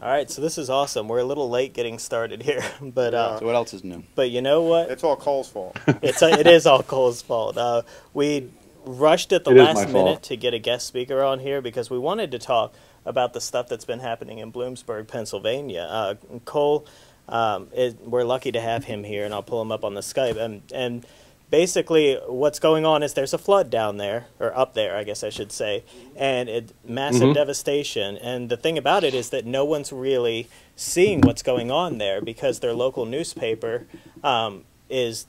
All right, so this is awesome. We're a little late getting started here, but So what else is new? but you know what? It's all Cole's fault. It is all Cole's fault. We rushed at the It is my last fault. minute to get a guest speaker on here because we wanted to talk about the stuff that's been happening in Bloomsburg, Pennsylvania. Cole, we're lucky to have him here, and I'll pull him up on the Skype. And basically, what's going on is there's a flood down there, or up there, I guess I should say, and massive devastation. And the thing about it is that no one's really seeing what's going on there because their local newspaper is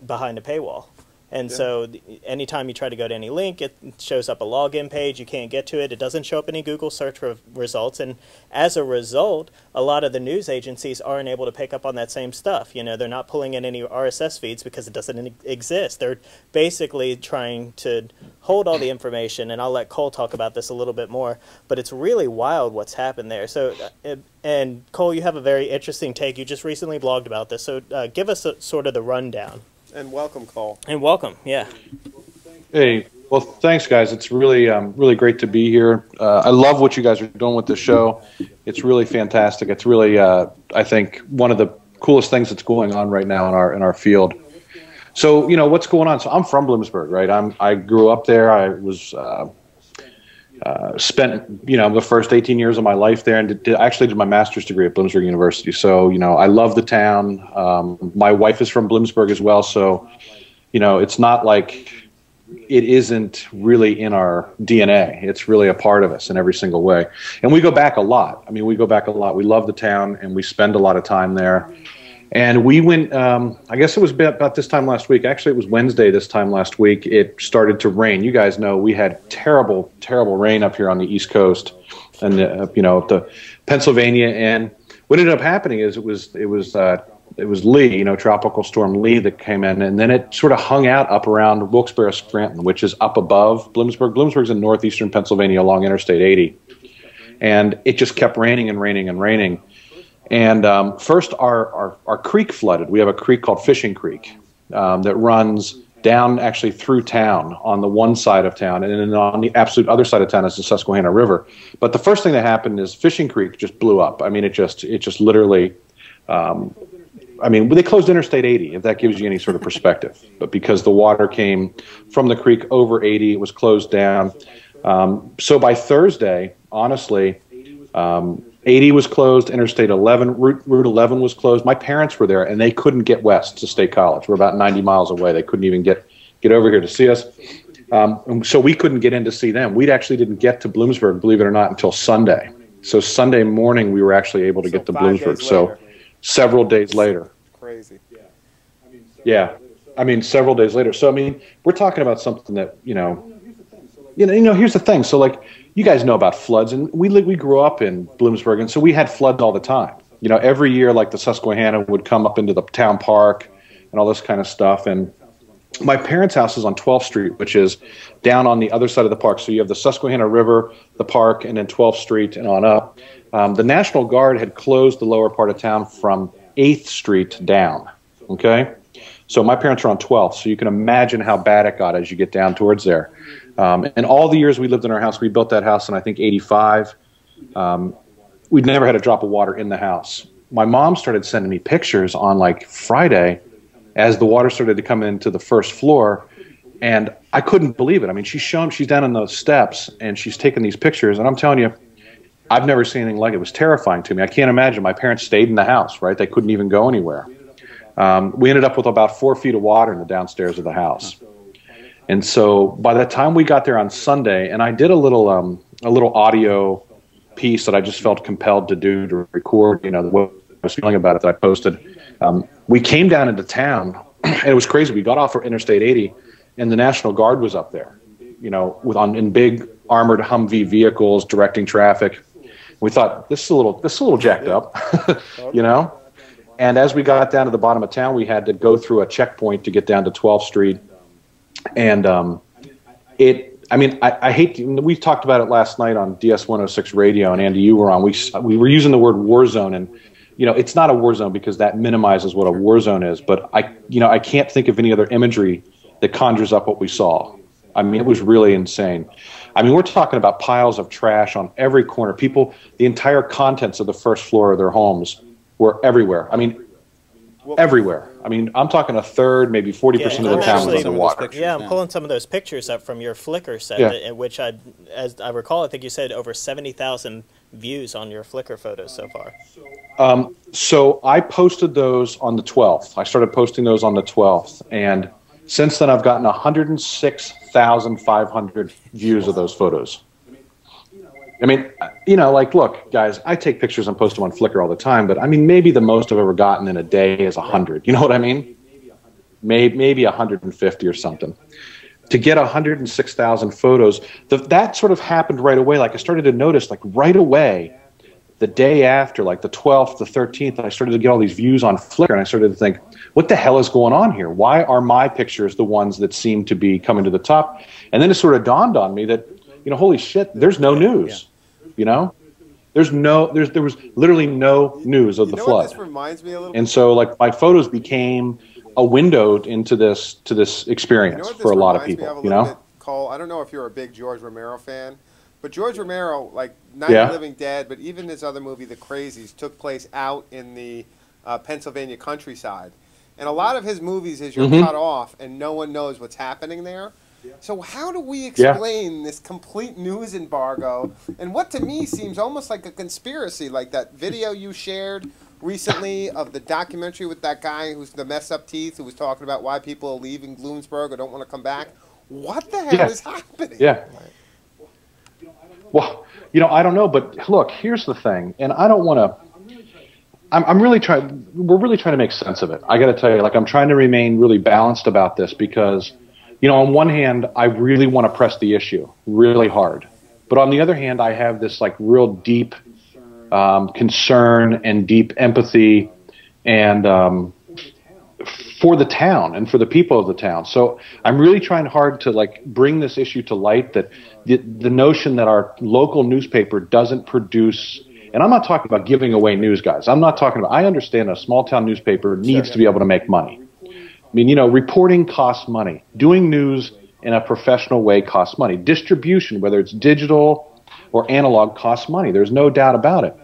behind a paywall. And so anytime you try to go to any link, it shows up a login page. You can't get to it. It doesn't show up any Google search results. And as a result, a lot of the news agencies aren't able to pick up on that same stuff. You know, they're not pulling in any RSS feeds because it doesn't exist. They're basically trying to hold all the information. And I'll let Cole talk about this a little bit more. But it's really wild what's happened there. So, and Cole, you have a very interesting take. You just recently blogged about this. So give us sort of the rundown. And welcome, Cole. And welcome, yeah. Hey, well, thanks, guys. It's really, really great to be here. I love what you guys are doing with the show. It's really fantastic. It's really, I think, one of the coolest things that's going on right now in our field. So, you know, what's going on? So, I'm from Bloomsburg, right? I grew up there. I was spent, you know, the first 18 years of my life there, and actually did my master's degree at Bloomsburg University. So, you know, I love the town. My wife is from Bloomsburg as well. So, you know, it's not like it isn't really in our DNA. It's really a part of us in every single way. And we go back a lot. I mean, we go back a lot. We love the town, and we spend a lot of time there. And we went, I guess it was about this time last week. Actually, it was Wednesday this time last week. It started to rain. You guys know we had terrible, terrible rain up here on the East Coast and, you know, the Pennsylvania. And what ended up happening is it was Lee, you know, Tropical Storm Lee that came in. And then it sort of hung out up around Wilkes-Barre-Scranton, which is up above Bloomsburg. Bloomsburg's in northeastern Pennsylvania along Interstate 80. And it just kept raining and raining and raining. And first, our creek flooded. We have a creek called Fishing Creek that runs down actually through town on the one side of town, and then on the absolute other side of town is the Susquehanna River. But the first thing that happened is Fishing Creek just blew up. I mean, it just literally. I mean, they closed Interstate 80, if that gives you any sort of perspective. But because the water came from the creek over 80, it was closed down. So by Thursday, honestly. 80 was closed, Interstate 11, Route 11 was closed. My parents were there, and they couldn't get west to State College. We're about 90 miles away. They couldn't even get over here to see us. So we couldn't get in to see them. We actually didn't get to Bloomsburg, believe it or not, until Sunday. So Sunday morning, we were actually able to get to Bloomsburg. So several days later. Crazy. Yeah. I mean, several days later. So, I mean, we're talking about something that, you know, here's the thing. So, like, you guys know about floods, and we grew up in Bloomsburg, and so we had floods all the time. You know, every year, like the Susquehanna would come up into the town park and all this kind of stuff. And my parents' house is on 12th Street, which is down on the other side of the park. So you have the Susquehanna River, the park, and then 12th Street and on up. The National Guard had closed the lower part of town from 8th Street down, okay? So my parents are on 12th, so you can imagine how bad it got as you get down towards there. And all the years we lived in our house, we built that house in, I think, 85. We'd never had a drop of water in the house. My mom started sending me pictures on, like, Friday as the water started to come into the first floor, and I couldn't believe it. I mean, she's down on those steps, and she's taking these pictures, and I'm telling you, I've never seen anything like it. It was terrifying to me. I can't imagine. My parents stayed in the house, right? They couldn't even go anywhere. We ended up with about 4 feet of water in the downstairs of the house. And so by the time we got there on Sunday, and I did a little audio piece that I just felt compelled to do to record, you know, what I was feeling about it that I posted. We came down into town, and it was crazy. We got off of Interstate 80, and the National Guard was up there, you know, in big armored Humvee vehicles directing traffic. We thought, this is a little jacked up, you know. And as we got down to the bottom of town, we had to go through a checkpoint to get down to 12th Street. And I hate, we talked about it last night on DS 106 radio, and Andy, you were on. We were using the word war zone, and, you know, it's not a war zone because that minimizes what a war zone is. But I can't think of any other imagery that conjures up what we saw. I mean, it was really insane. I mean, we're talking about piles of trash on every corner. People, the entire contents of the first floor of their homes were everywhere. I mean, everywhere. I mean, I'm talking a third, maybe 40% of the town was underwater. Yeah, I'm pulling some of those pictures up from your Flickr set, in which as I recall, I think you said over 70,000 views on your Flickr photos so far. So I posted those on the 12th. I started posting those on the 12th, and since then I've gotten 106,500 views of those photos. I mean, you know, like, look, guys, I take pictures and post them on Flickr all the time, but I mean, maybe the most I've ever gotten in a day is 100. You know what I mean? Maybe 150 or something. To get 106,000 photos, that sort of happened right away. Like, I started to notice, like, right away, the day after, like the 12th, the 13th, I started to get all these views on Flickr, and I started to think, what the hell is going on here? Why are my pictures the ones that seem to be coming to the top? And then it sort of dawned on me that, you know, holy shit, there's no news. You know, there was literally no news of the flood. This reminds me a little. And so, like, my photos became a window into this experience for a lot of people. You know, Cole, I don't know if you're a big George Romero fan, but George Romero, like Night of the Living Dead, but even his other movie, The Crazies, took place out in the Pennsylvania countryside, and a lot of his movies is you're cut off and no one knows what's happening there. So how do we explain this complete news embargo and what to me seems almost like a conspiracy, like that video you shared recently of the documentary with that guy who's the messed up teeth who was talking about why people are leaving Bloomsburg or don't want to come back? What the hell is happening? Yeah. Well, you know, I don't know, but look, here's the thing, and I don't want to. I'm really trying. We're really trying to make sense of it. I got to tell you, like, I'm trying to remain really balanced about this because, you know, on one hand, I really want to press the issue really hard. But on the other hand, I have this, like, real deep concern and deep empathy and for the town and for the people of the town. So I'm really trying hard to, like, bring this issue to light, that the notion that our local newspaper doesn't produce, and I'm not talking about giving away news, guys. I'm not talking about, I understand a small town newspaper needs to be able to make money. I mean, you know, reporting costs money. Doing news in a professional way costs money. Distribution, whether it's digital or analog, costs money. There's no doubt about it.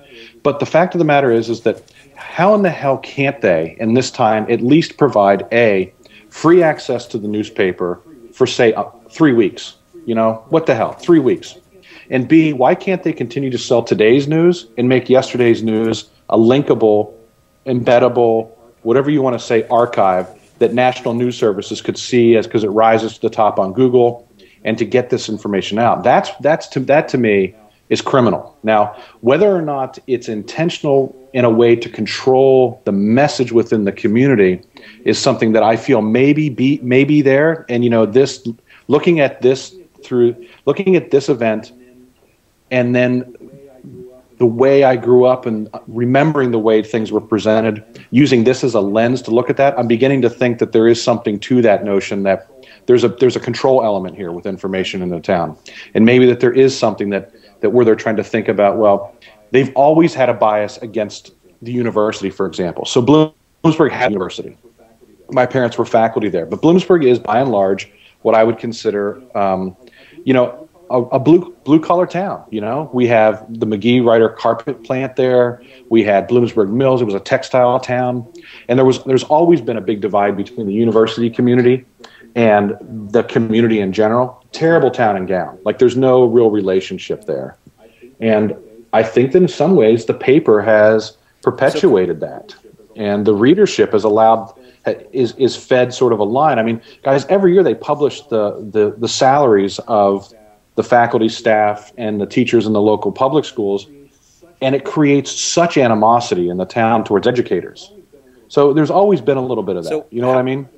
But the fact of the matter is that how in the hell can't they, in this time, at least provide, A, free access to the newspaper for, say, 3 weeks? You know, what the hell, 3 weeks? And B, why can't they continue to sell today's news and make yesterday's news a linkable, embeddable, whatever you want to say, archive that national news services could see as because it rises to the top on Google, and to get this information out? That to me is criminal. Now, whether or not it's intentional in a way to control the message within the community is something that I feel maybe be there. And, you know, this looking at this event, and then the way I grew up and remembering the way things were presented, using this as a lens to look at that, I'm beginning to think that there is something to that notion that there's a control element here with information in the town. And maybe that there is something that where they're trying to think about, well, they've always had a bias against the university, for example. So Bloomsburg had a university. My parents were faculty there. But Bloomsburg is, by and large, what I would consider, you know, a blue-collar town. You know, we have the McGee Ryder carpet plant there. We had Bloomsburg Mills. It was a textile town. And there's always been a big divide between the university community and the community in general. Terrible town and gown. Like, there's no real relationship there. And I think that in some ways the paper has perpetuated that. And the readership is fed sort of a line. I mean, guys, every year they publish the salaries of the faculty, staff, and the teachers in the local public schools, and it creates such animosity in the town towards educators. So there's always been a little bit of that. You know what I mean?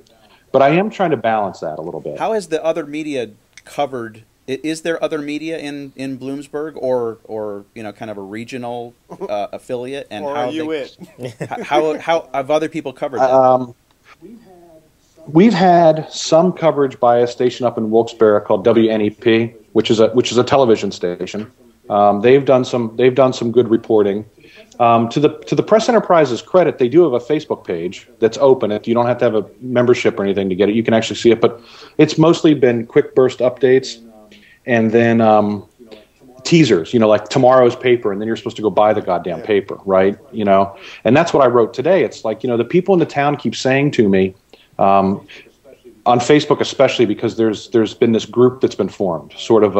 But I am trying to balance that a little bit. How has the other media covered? Is there other media in Bloomsburg, or you know, kind of a regional affiliate? And or how are you it? how have other people covered that? We've had some coverage by a station up in Wilkes-Barre called WNEP, which is a television station. They've done some good reporting. To the Press Enterprise's credit, they do have a Facebook page that's open. You don't have to have a membership or anything to get it. You can actually see it, but it's mostly been quick burst updates. and then teasers, like tomorrow's paper, and then you're supposed to go buy the goddamn paper, right? And that's what I wrote today. It's like, the people in the town keep saying to me, on Facebook especially, because there's been this group that's been formed, sort of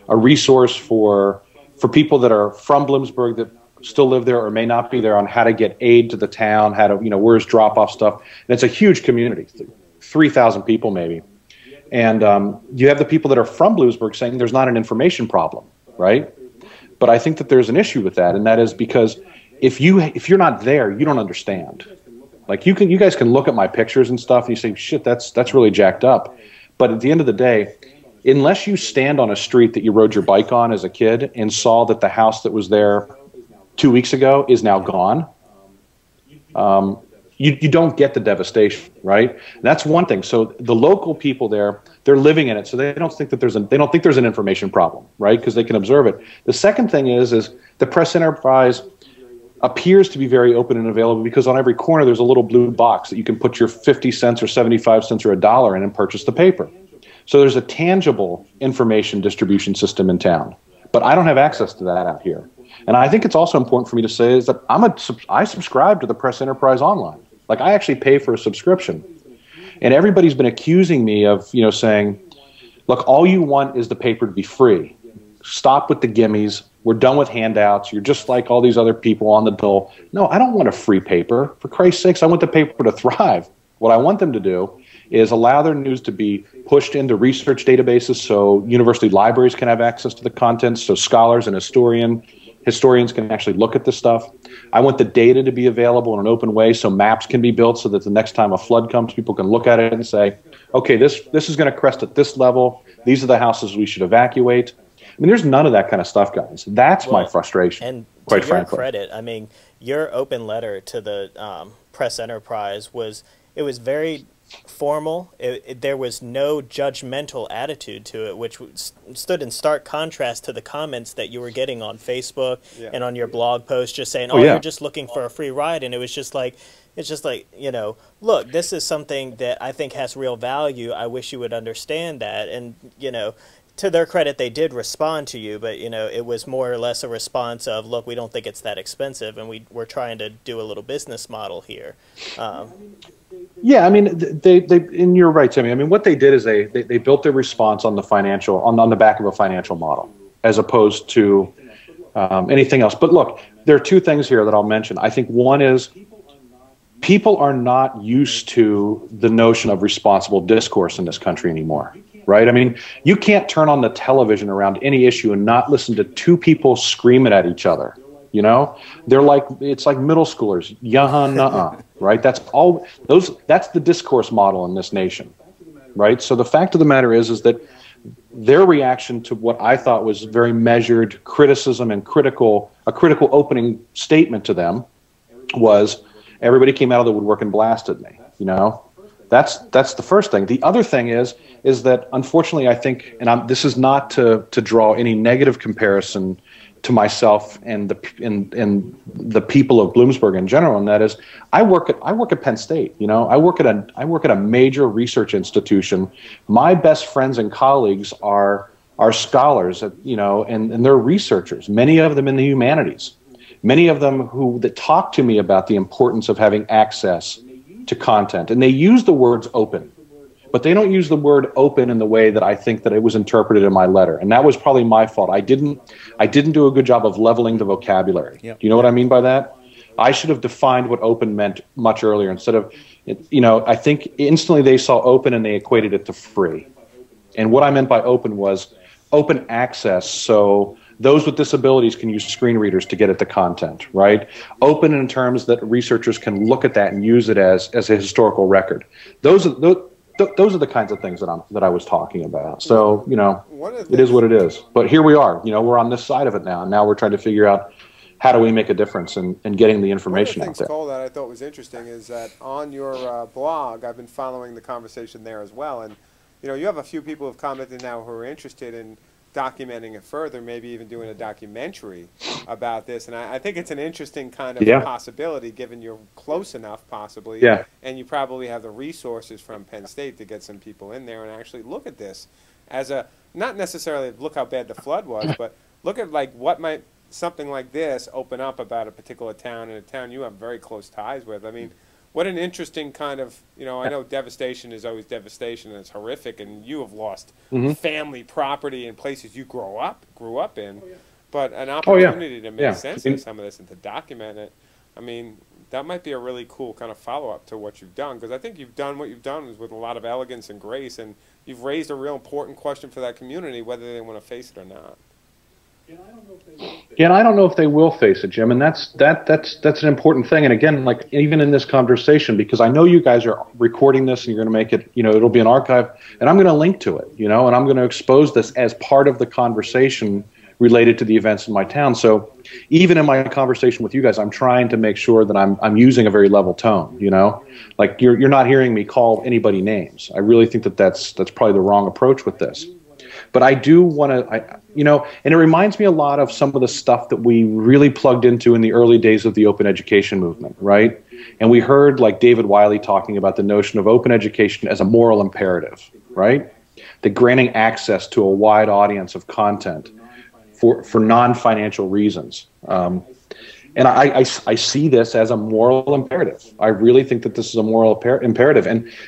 a resource for people that are from Bloomsburg that still live there or may not be there, on how to get aid to the town, how to, where's drop-off stuff. And it's a huge community, 3,000 people maybe. And you have the people that are from Bloomsburg saying there's not an information problem, right? But I think that there's an issue with that, and that is because if you're not there, you don't understand. Like you guys can look at my pictures and stuff, and you say, shit, that's really jacked up. But at the end of the day, unless you stand on a street that you rode your bike on as a kid and saw that the house that was there 2 weeks ago is now gone, you don't get the devastation, right? And that's one thing. So the local people there, they're living in it, so they don't think that there's an information problem, right? Because they can observe it. The second thing is the press enterprise appears to be very open and available, because on every corner there's a little blue box that you can put your 50 cents or 75 cents or $1 in and purchase the paper. So there's a tangible information distribution system in town, but I don't have access to that out here. And I think it's also important for me to say is that I subscribe to the Press Enterprise Online. Like, I actually pay for a subscription. And everybody's been accusing me of, saying, look, all you want is the paper to be free. Stop with the gimmies. We're done with handouts. You're just like all these other people on the dole. No, I don't want a free paper. For Christ's sakes, I want the paper to thrive. What I want them to do is allow their news to be pushed into research databases so university libraries can have access to the content, so scholars and historians can actually look at this stuff. I want the data to be available in an open way so maps can be built so that the next time a flood comes, people can look at it and say, okay, this is going to crest at this level. These are the houses we should evacuate. I mean, there's none of that kind of stuff, guys. That's my frustration, and quite to your frankly. credit, I mean, your open letter to the Press Enterprise was very formal. There was no judgmental attitude to it, which stood in stark contrast to the comments that you were getting on Facebook and on your blog post, just saying, you're just looking for a free ride. And it's just like, look, this is something that I think has real value. I wish you would understand that. And, to their credit, they did respond to you, but, it was more or less a response of, look, we don't think it's that expensive, and we're trying to do a little business model here. Yeah, I mean, and you're right, Timmy. I mean, what they did is they built their response on the back of a financial model, as opposed to anything else. But look, there are two things here that I'll mention. I think one is people are not used to the notion of responsible discourse in this country anymore, right? I mean, you can't turn on the television around any issue and not listen to two people screaming at each other. It's like middle schoolers, nuh-uh, right? That's the discourse model in this nation, right? So the fact of the matter is that their reaction to what I thought was very measured criticism and a critical opening statement to them was everybody came out of the woodwork and blasted me, That's the first thing. The other thing is that unfortunately I think, and this is not to draw any negative comparison to myself and the people of Bloomsburg in general, and that is, I work at Penn State. I work at a major research institution. My best friends and colleagues are scholars, and they're researchers. Many of them in the humanities. Many of them that talk to me about the importance of having access to content, and they use the words open. But they don't use the word open in the way that I think that it was interpreted in my letter. And that was probably my fault. I didn't do a good job of leveling the vocabulary. Yep. Do you know what I mean by that? I should have defined what open meant much earlier instead of, I think instantly they saw open and they equated it to free. And what I meant by open was open access. So those with disabilities can use screen readers to get at the content, right? Open in terms that researchers can look at that and use it as a historical record. Those are the kinds of things that I was talking about. So, it is what it is. But here we are. We're on this side of it now. And now we're trying to figure out how do we make a difference in getting the information out there. One of the things, Cole, that I thought was interesting is that on your blog, I've been following the conversation there as well. And, you have a few people who have commented now who are interested in documenting it further, maybe even doing a documentary about this. And I think it's an interesting kind of possibility, given you're close enough, possibly, and you probably have the resources from Penn State to get some people in there and actually look at this as a not necessarily look how bad the flood was, but look at like what might something like this open up about a particular town, and a town you have very close ties with. I mean, what an interesting kind of, you know, I know devastation is always devastation and it's horrific, and you have lost family, property, and places you grew up in, but an opportunity to make sense of some of this and to document it. I mean, that might be a really cool kind of follow-up to what you've done, because I think you've done what you've done is with a lot of elegance and grace, and you've raised a real important question for that community, whether they want to face it or not. Yeah, and I don't know if they will face it, Jim, and that's an important thing. And again, like even in this conversation, because I know you guys are recording this and you're going to make it, you know, it'll be an archive, and I'm going to link to it, you know, and I'm going to expose this as part of the conversation related to the events in my town. So even in my conversation with you guys, I'm trying to make sure that I'm using a very level tone, you know, like you're not hearing me call anybody names. I really think that that's probably the wrong approach with this. But I do want to, you know, and it reminds me a lot of some of the stuff that we really plugged into in the early days of the open education movement, right? And we heard like David Wiley talking about the notion of open education as a moral imperative, right? The granting access to a wide audience of content for non-financial reasons. And I see this as a moral imperative. I really think that this is a moral imperative.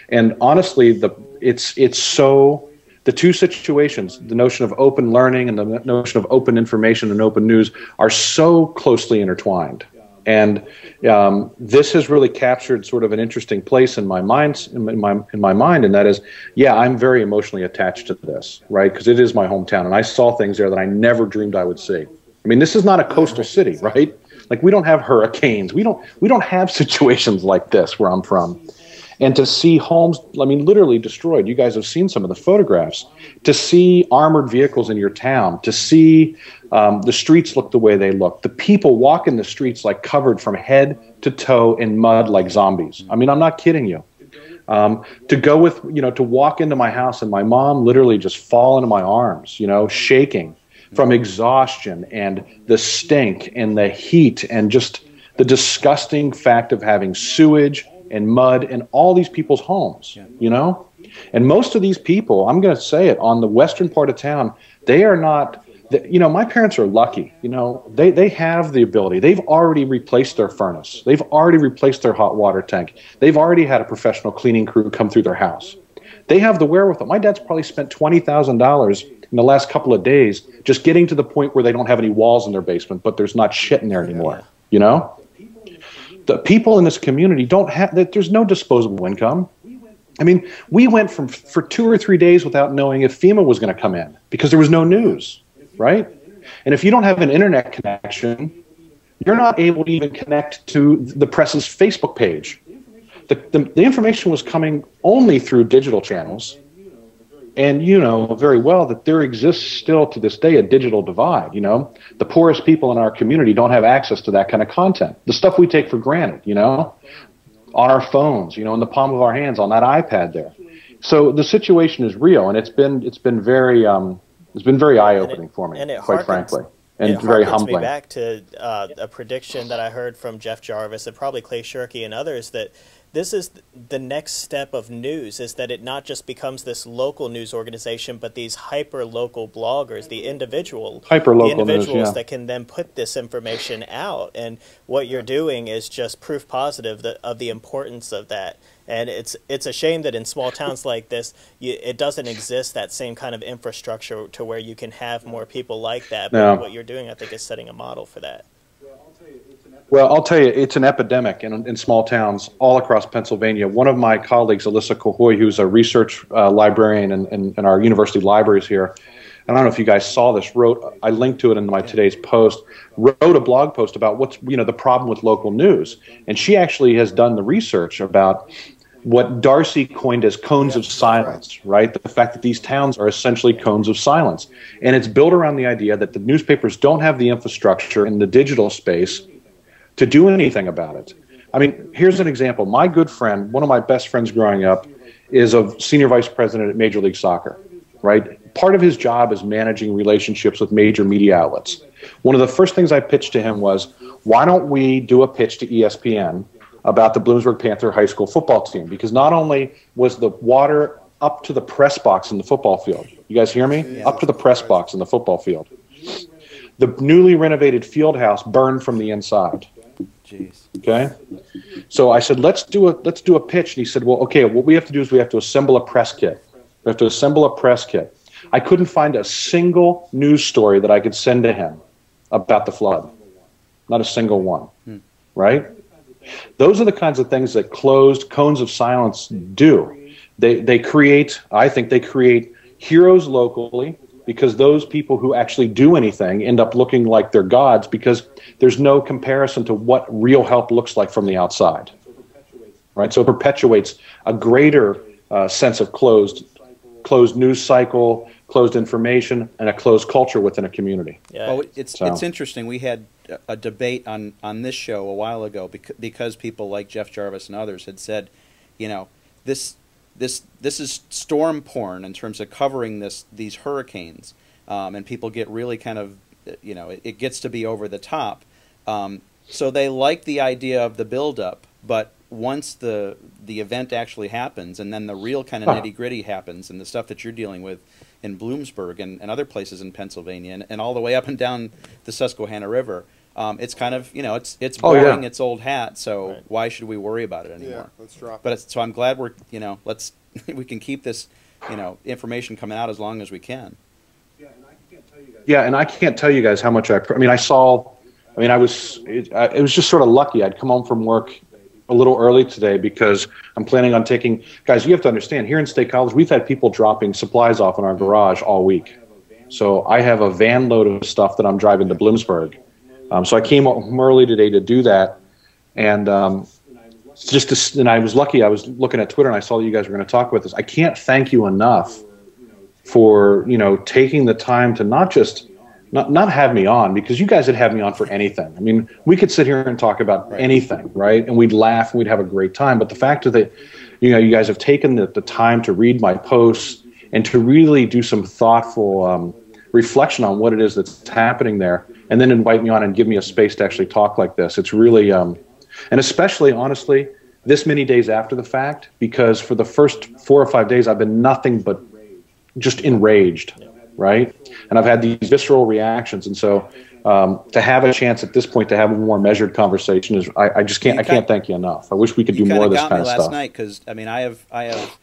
And honestly, it's so... The two situations, the notion of open learning and the notion of open information and open news, are so closely intertwined. And this has really captured sort of an interesting place in my mind, in my mind, and that is, yeah, I'm very emotionally attached to this, right? Because it is my hometown, and I saw things there that I never dreamed I would see. I mean, this is not a coastal city, right? Like we don't have hurricanes, we don't have situations like this where I'm from. And to see homes, I mean, literally destroyed. You guys have seen some of the photographs. To see armored vehicles in your town, to see the streets look the way they look, the people walk in the streets like covered from head to toe in mud like zombies. I mean, I'm not kidding you. To go with, you know, to walk into my house and my mom literally just fall into my arms, you know, shaking from exhaustion and the stink and the heat and just the disgusting fact of having sewage and mud in all these people's homes, you know? And most of these people, I'm going to say it, on the western part of town, they are not, you know, my parents are lucky, you know, they have the ability. They've already replaced their furnace. They've already replaced their hot water tank. They've already had a professional cleaning crew come through their house. They have the wherewithal. My dad's probably spent $20,000 in the last couple of days just getting to the point where they don't have any walls in their basement, but there's not shit in there anymore, you know? The people in this community don't have, there's no disposable income. I mean, we went for 2 or 3 days without knowing if FEMA was going to come in because there was no news, right? And if you don't have an internet connection, you're not able to even connect to the press's Facebook page. The information was coming only through digital channels. And you know very well that there exists still to this day a digital divide, you know. The poorest people in our community don't have access to that kind of content. The stuff we take for granted, you know, on our phones, you know, in the palm of our hands, on that iPad there. So the situation is real, and it's been very eye-opening for me, quite frankly. And very humbling. Me back to a prediction that I heard from Jeff Jarvis and probably Clay Shirky and others, that this is the next step of news, is that it not just becomes this local news organization, but these hyper-local bloggers, the individuals news, that can then put this information out. And what you're doing is just proof positive of the importance of that. And it's a shame that in small towns like this, it doesn't exist, that same kind of infrastructure to where you can have more people like that. But what you're doing, I think, is setting a model for that. Well, I'll tell you, it's an epidemic in small towns all across Pennsylvania. One of my colleagues, Alyssa Cahoy, who's a research librarian in our university libraries here, and I don't know if you guys saw this, I linked to it in my today's post, wrote a blog post about what's, you know, the problem with local news. And she actually has done the research about what Darcy coined as cones of silence, right? The fact that these towns are essentially cones of silence. And it's built around the idea that the newspapers don't have the infrastructure in the digital space to do anything about it. I mean, here's an example. My good friend, one of my best friends growing up, is a senior vice president at Major League Soccer, right? Part of his job is managing relationships with major media outlets. One of the first things I pitched to him was, why don't we do a pitch to ESPN about the Bloomsburg Panther high school football team? Because not only was the water up to the press box in the football field. You guys hear me? Yeah. Up to the press box in the football field. The newly renovated field house burned from the inside. Jeez. Okay? So I said, let's do a pitch. And he said, well, okay, what we have to do is we have to assemble a press kit. We have to assemble a press kit. I couldn't find a single news story that I could send to him about the flood. Not a single one. Right? Those are the kinds of things that closed cones of silence do. They create, I think they create heroes locally, because those people who actually do anything end up looking like they're gods, because there's no comparison to what real help looks like from the outside. Right? So it perpetuates a greater sense of closed news cycle, closed information, and a closed culture within a community. Yeah. Well, it's interesting. We had a debate on this show a while ago because people like Jeff Jarvis and others had said, you know, this is storm porn in terms of covering these hurricanes, and people get really kind of, you know, it gets to be over the top. So they like the idea of the buildup, but once the event actually happens, and then the real kind of nitty-gritty happens, and the stuff that you're dealing with in Bloomsburg and other places in Pennsylvania, and all the way up and down the Susquehanna River, it's kind of, you know, it's boring, it's old hat, so why should we worry about it anymore? Yeah, let's drop it. But so I'm glad we're, you know, we can keep this, you know, information coming out as long as we can. Yeah, and I can't tell you guys how much it was just sort of lucky. I'd come home from work a little early today because I'm planning on taking, guys, you have to understand, here in State College, we've had people dropping supplies off in our garage all week. So I have a van load of stuff that I'm driving to Bloomsburg. So I came home early today to do that. And and I was lucky. I was looking at Twitter and I saw that you guys were going to talk about this. I can't thank you enough for, you know, taking the time to not have me on, because you guys would have me on for anything. I mean, we could sit here and talk about anything, right? And we'd laugh and we'd have a great time. But the fact that, you know, you guys have taken the time to read my posts and to really do some thoughtful reflection on what it is that's happening there, and then invite me on and give me a space to actually talk like this. It's really, and especially, honestly, this many days after the fact, because for the first 4 or 5 days, I've been nothing but just enraged, right? And I've had these visceral reactions. And so to have a chance at this point to have a more measured conversation is, I can't thank you enough. I wish we could do more of this kind of stuff. You got me last night, because, I mean, I have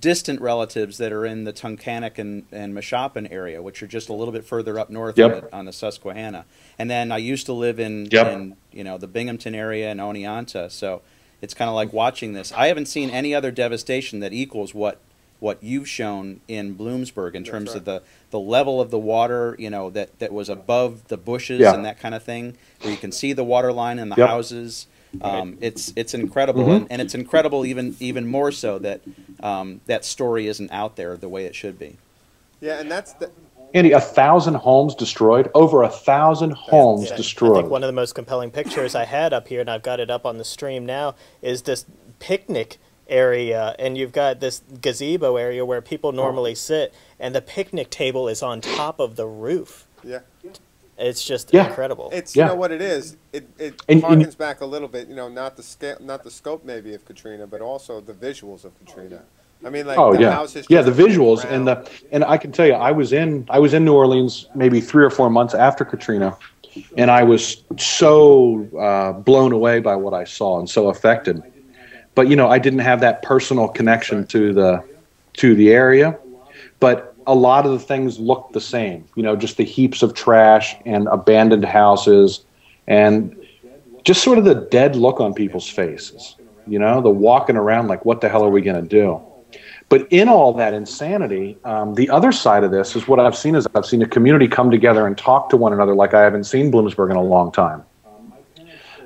distant relatives that are in the Tunkhannock and Mashopin area, which are just a little bit further up north on the Susquehanna. And then I used to live in you know, the Binghamton area and Oneonta, so it's kind of like watching this. I haven't seen any other devastation that equals what you've shown in Bloomsburg in terms of the level of the water, you know, that was above the bushes and that kind of thing, where you can see the water line in the houses. It's incredible, and it's incredible even more so that that story isn't out there the way it should be. Yeah, and that's Andy, 1,000 homes destroyed, over 1,000 homes destroyed. I think one of the most compelling pictures I had up here, and I've got it up on the stream now, is this picnic area, and you've got this gazebo area where people normally sit, and the picnic table is on top of the roof. Yeah. It's just incredible. It's you know what it is. It harkens back a little bit. You know, not the scale, not the scope maybe of Katrina, but also the visuals of Katrina. I mean, like the houses. Yeah, the visuals and I can tell you, I was in New Orleans maybe 3 or 4 months after Katrina, and I was so blown away by what I saw and so affected. But you know, I didn't have that personal connection to the area, but a lot of the things looked the same, you know, just the heaps of trash and abandoned houses and just sort of the dead look on people's faces, you know, the walking around like, what the hell are we going to do? But in all that insanity, the other side of this is what I've seen a community come together and talk to one another like I haven't seen Bloomsburg in a long time.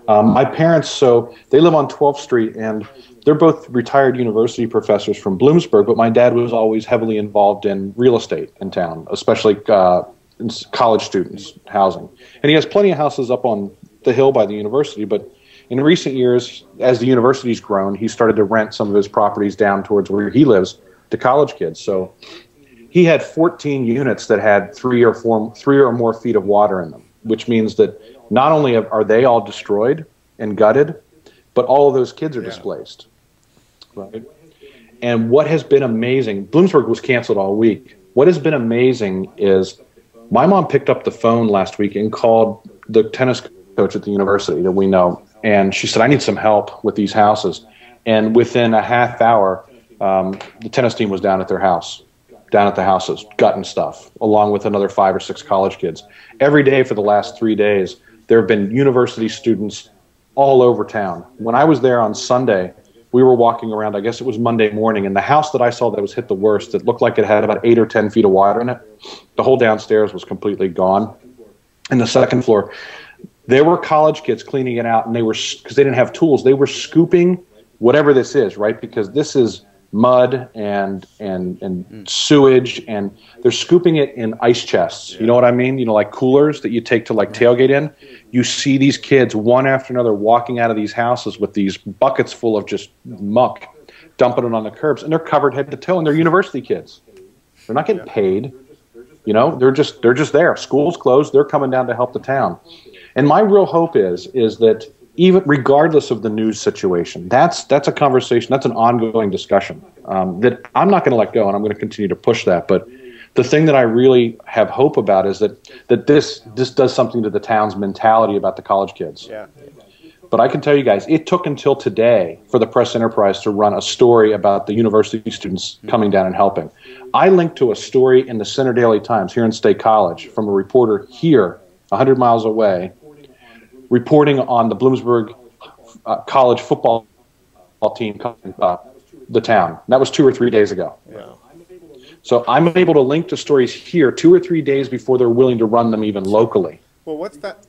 My parents, so they live on 12th Street, and they're both retired university professors from Bloomsburg, but my dad was always heavily involved in real estate in town, especially college students' housing. And he has plenty of houses up on the hill by the university, but in recent years, as the university's grown, he started to rent some of his properties down towards where he lives to college kids. So he had 14 units that had 3 or more feet of water in them, which means that not only are they all destroyed and gutted, but all of those kids are displaced. Right? And what has been amazing, Bloomsburg was canceled all week. What has been amazing is my mom picked up the phone last week and called the tennis coach at the university that we know. And she said, I need some help with these houses. And within a half hour, the tennis team was down at their house, down at the houses, gutting stuff, along with another 5 or 6 college kids. Every day for the last 3 days, there have been university students all over town. When I was there on Sunday, we were walking around, I guess it was Monday morning, and the house that I saw that was hit the worst, it looked like it had about 8 or 10 feet of water in it. The whole downstairs was completely gone. And the second floor, there were college kids cleaning it out, and they were, because they didn't have tools, they were scooping whatever this is, right? Because this is mud and sewage, and they're scooping it in ice chests. You know what I mean? You know, like coolers that you take to like tailgate in. You see these kids one after another walking out of these houses with these buckets full of just muck, dumping it on the curbs, and they're covered head to toe, and they're university kids. They're not getting paid. You know, they're just there. School's closed. They're coming down to help the town. And my real hope is that even regardless of the news situation, that's a conversation, that's an ongoing discussion that I'm not going to let go, and I'm going to continue to push that. But the thing that I really have hope about is that this does something to the town's mentality about the college kids. Yeah. But I can tell you guys, it took until today for the Press Enterprise to run a story about the university students coming down and helping. I linked to a story in the Center Daily Times here in State College from a reporter here, 100 miles away, reporting on the Bloomsburg college football team coming the town. And that was 2 or 3 days ago. Yeah. So I'm able to link to stories here 2 or 3 days before they're willing to run them even locally. Well, what's that?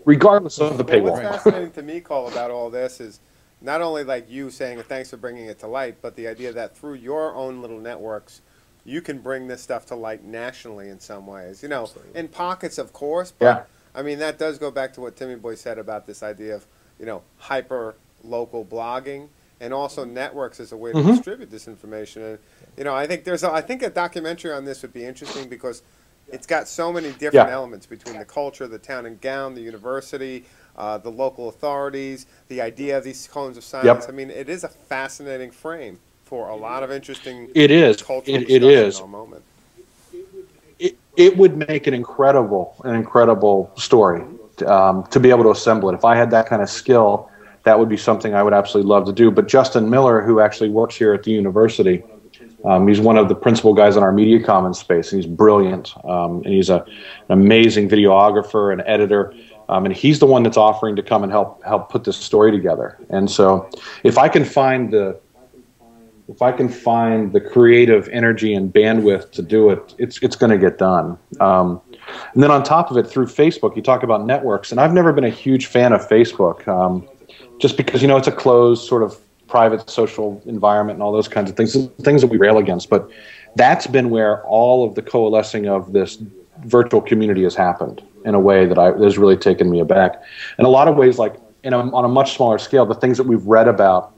Regardless of the paywall. What's fascinating to me, Cole, about all this is not only like you saying thanks for bringing it to light, but the idea that through your own little networks, you can bring this stuff to light nationally in some ways. You know, in pockets, of course, but Yeah. I mean, that does go back to what Timmy Boy said about this idea of, you know, hyper-local blogging and also networks as a way to distribute this information. And, you know, I think I think a documentary on this would be interesting because it's got so many different elements between the culture, the town and gown, the university, the local authorities, the idea of these cones of silence. I mean, it is a fascinating frame for a lot of interesting cultural discussion moment. It would make an incredible story to be able to assemble it. If I had that kind of skill, that would be something I would absolutely love to do. But Justin Miller, who actually works here at the university, he's one of the principal guys in our media commons space, and he's brilliant. And he's an amazing videographer and editor. And he's the one that's offering to come and help put this story together. And so if I can find the creative energy and bandwidth to do it, it's going to get done. And then on top of it, through Facebook, you talk about networks, and I've never been a huge fan of Facebook, just because, you know, it's a closed sort of private social environment and all those kinds of things that we rail against. But that's been where all of the coalescing of this virtual community has happened in a way that has really taken me aback. In a lot of ways, like on a much smaller scale, the things that we've read about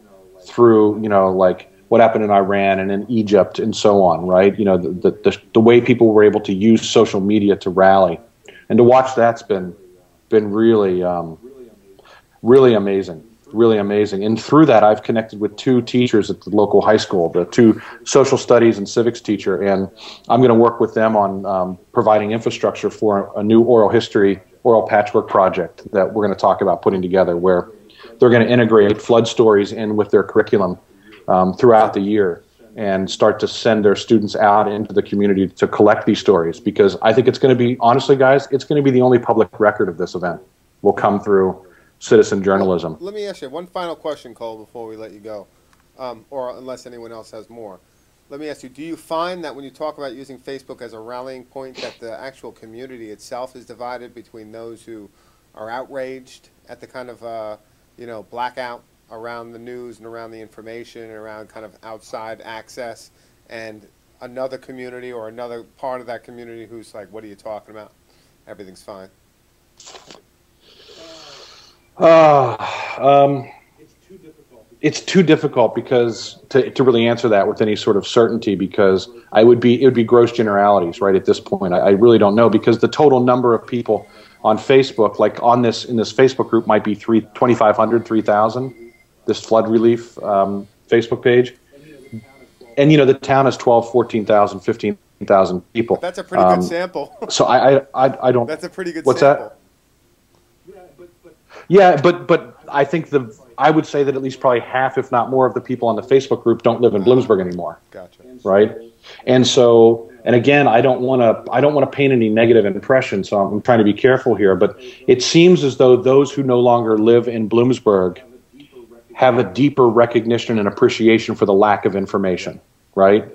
through, you know, like what happened in Iran and in Egypt and so on, right? You know, the way people were able to use social media to rally, and to watch that's been really really amazing. And through that, I've connected with 2 teachers at the local high school, the 2 social studies and civics teacher, and I'm going to work with them on providing infrastructure for a new oral patchwork project that we're going to talk about putting together, where they're going to integrate flood stories in with their curriculum throughout the year and start to send their students out into the community to collect these stories, because I think it's going to be, honestly, guys, it's going to be the only public record of this event will come through citizen journalism. Let me ask you one final question, Cole, before we let you go, or unless anyone else has more. Let me ask you, do you find that when you talk about using Facebook as a rallying point, that the actual community itself is divided between those who are outraged at the kind of, you know, blackout around the news and around the information and around kind of outside access, and another community or another part of that community who's like, what are you talking about? Everything's fine. It's too difficult because to really answer that with any sort of certainty, because it would be gross generalities, right? At this point, I really don't know, because the total number of people on Facebook, like in this Facebook group, might be 2,500, 3,000. This flood relief Facebook page. and you know, the town is 12, 14,000, 15,000 people. But that's a pretty good sample. So I don't. That's a pretty good what's sample. That? Yeah, but I think I would say that at least probably half, if not more, of the people on the Facebook group don't live in Bloomsburg anymore. Gotcha. Right? And so, and again, I don't want to paint any negative impression, so I'm trying to be careful here. But it seems as though those who no longer live in Bloomsburg have a deeper recognition and appreciation for the lack of information, right?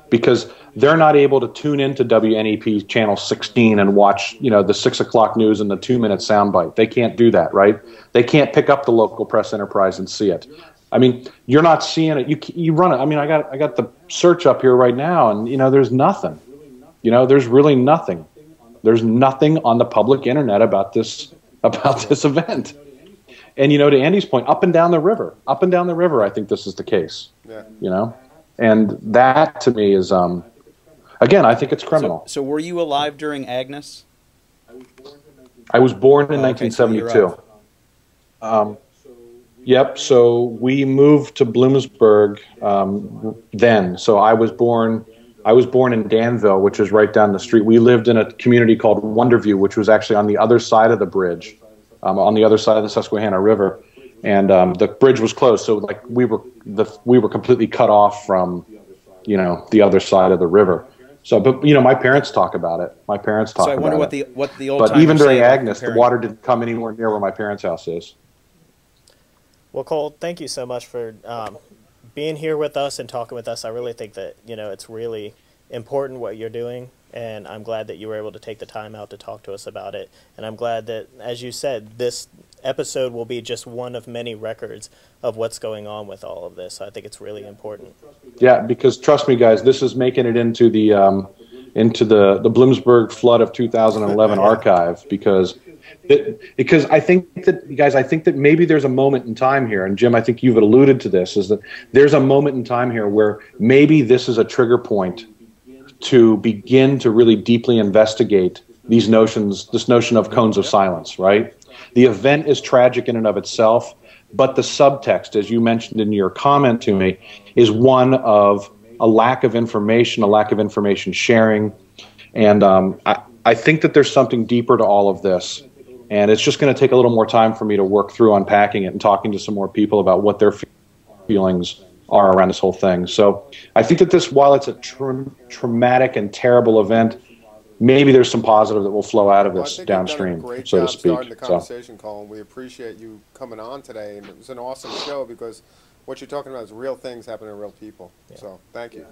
Because they're not able to tune into WNEP channel 16 and watch, you know, the 6 o'clock news and the 2-minute soundbite. They can't do that, right? They can't pick up the local press enterprise and see it. I mean, you're not seeing it. You run it. I mean, I got the search up here right now, and you know, there's nothing. You know, there's really nothing. There's nothing on the public internet about this event. And you know, to Andy's point, up and down the river, I think this is the case. Yeah. You know, and that to me is, again, I think it's criminal. So were you alive during Agnes? I was born in 1972. Yep. So we moved to Bloomsburg then. So I was born in Danville, which is right down the street. We lived in a community called Wonderview, which was actually on the other side of the bridge. On the other side of the Susquehanna River, and the bridge was closed, so like we were completely cut off from, you know, the other side of the river. So, but you know, my parents talk about it. My parents talk about it. So I wonder what the old. But even during Agnes, the water didn't come anywhere near where my parents' house is. Well, Cole, thank you so much for being here with us and talking with us. I really think that, you know, it's really important what you're doing. And I'm glad that you were able to take the time out to talk to us about it. And I'm glad that, as you said, this episode will be just one of many records of what's going on with all of this. So I think it's really important. Yeah, because trust me, guys, this is making it into the Bloomsburg flood of 2011 archive because I think that, guys, I think that maybe there's a moment in time here, and Jim, I think you've alluded to this, is that there's a moment in time here where maybe this is a trigger point to begin to really deeply investigate this notion of cones of silence, right? The event is tragic in and of itself, but the subtext, as you mentioned in your comment to me, is one of a lack of information sharing, and I think that there's something deeper to all of this, and it's just going to take a little more time for me to work through unpacking it and talking to some more people about what their feelings are around this whole thing. So I think that this, while it's a traumatic and terrible event, maybe there's some positive that will flow out of this downstream, so to speak. Starting the conversation, Cole, and we appreciate you coming on today. And it was an awesome show because what you're talking about is real things happening to real people. Yeah. So thank you.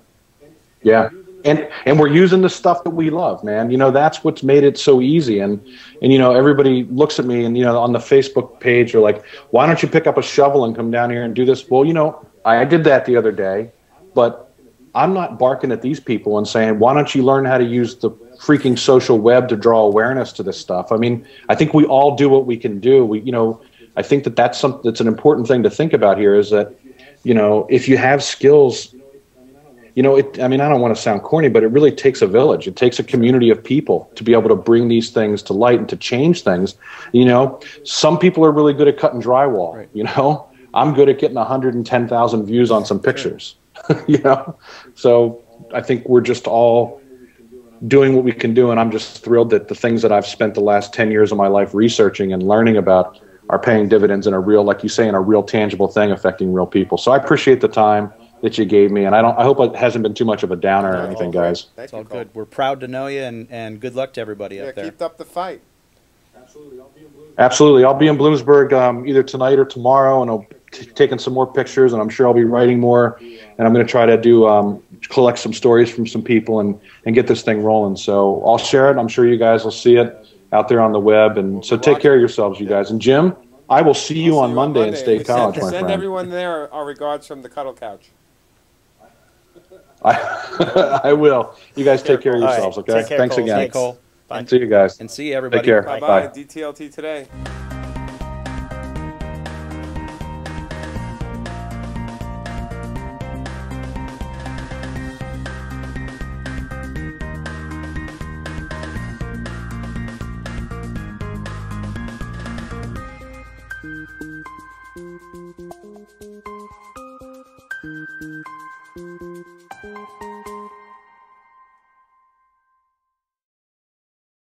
Yeah, and we're using the stuff that we love, man. You know, that's what's made it so easy. And you know, everybody looks at me and, you know, on the Facebook page, they're like, why don't you pick up a shovel and come down here and do this? Well, you know, I did that the other day, but I'm not barking at these people and saying, why don't you learn how to use the freaking social web to draw awareness to this stuff? I mean, I think we all do what we can do. You know, I think that that's an important thing to think about here is that, you know, if you have skills, you know, I mean, I don't want to sound corny, but it really takes a village. It takes a community of people to be able to bring these things to light and to change things. You know, some people are really good at cutting drywall, right. You know. I'm good at getting 110,000 views on some pictures, you know? So I think we're just all doing what we can do, and I'm just thrilled that the things that I've spent the last 10 years of my life researching and learning about are paying dividends in a real, like you say, in a real tangible thing affecting real people. So I appreciate the time that you gave me, and I hope it hasn't been too much of a downer or anything, guys. It's all good. We're proud to know you, and good luck to everybody up there. Keep up the fight. Absolutely. I'll be in Bloomsburg either tonight or tomorrow, and I'll taking some more pictures, and I'm sure I'll be writing more, and I'm going to try to collect some stories from some people and get this thing rolling. So I'll share it. I'm sure you guys will see it out there on the web, and so take care of yourselves, you guys. And Jim, I will see you on Monday in State College, my friend. Send everyone there our regards from the Cuddle Couch. I will. You guys take care of yourselves, okay? Thanks again. Thanks, Cole. Bye. See you guys. And see you, everybody. Take care. Bye-bye. DTLT Today.